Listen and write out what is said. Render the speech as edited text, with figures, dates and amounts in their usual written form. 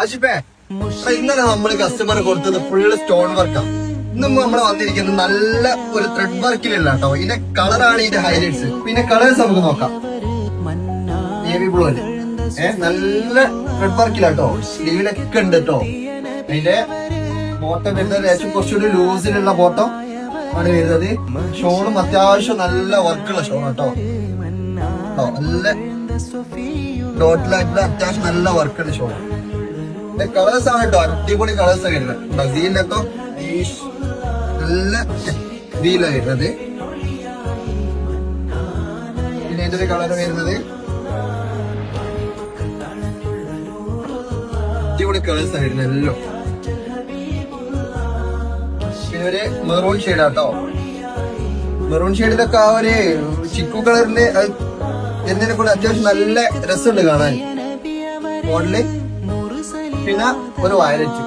ആഷിപ്പേ ഇന്നലെ നമ്മള് കസ്റ്റമർ കൊടുത്തത് ഫുള്ള് സ്റ്റോൺ വർക്കാ. ഇന്ന് നമ്മൾ വന്നിരിക്കുന്നത് നല്ല ഒരു ത്രെഡ് വർക്കിലുള്ള കേട്ടോ. ഇതിന്റെ കളറാണ് ഇതിന്റെ ഹൈലൈറ്റ്സ്. പിന്നെ കളേഴ്സ് നമുക്ക് നോക്കാം. നേവി ബ്ലൂ അല്ലേ, നല്ല ത്രെഡ് വർക്കിലാട്ടോ. സ്ലീവിലൊക്കെ ഉണ്ട് കേട്ടോ. അതിന്റെ ബോട്ടം വരുന്നത് ഏകദേശം കുറച്ചുകൂടി ലൂസിലുള്ള ബോട്ടം ആണ് വരുന്നത്. ഷോളും അത്യാവശ്യം നല്ല വർക്കുള്ള ഷോൾ കേട്ടോ. നല്ല ഡോട്ടിലായിട്ടുള്ള അത്യാവശ്യം നല്ല വർക്കുള്ള ഷോൾ. കളേഴ്സ് ആണ് കേട്ടോ, അടിപൊളി കളേഴ്സ് ഒക്കെ വരുന്നത്. ബ്രസീലിനൊക്കെ നല്ല ഇതിലാണ് വരുന്നത്. പിന്നെ ഇതിന്റെ ഒരു കളർ വരുന്നത് അടിപൊളി കളേഴ്സ് ആണ് വരുന്നത് എല്ലാം. പിന്നെ ഒരു മെറൂൺ ഷെയ്ഡാട്ടോ. മെറൂൺ ഷെയ്ഡിലൊക്കെ ആ ഒരു ചിക്കു കളറിന്റെ എന്നതിനെ കൂടെ അത്യാവശ്യം നല്ല രസമുണ്ട് കാണാൻ മോഡല്. പിന്നെ ഒരു വയലറ്റ്.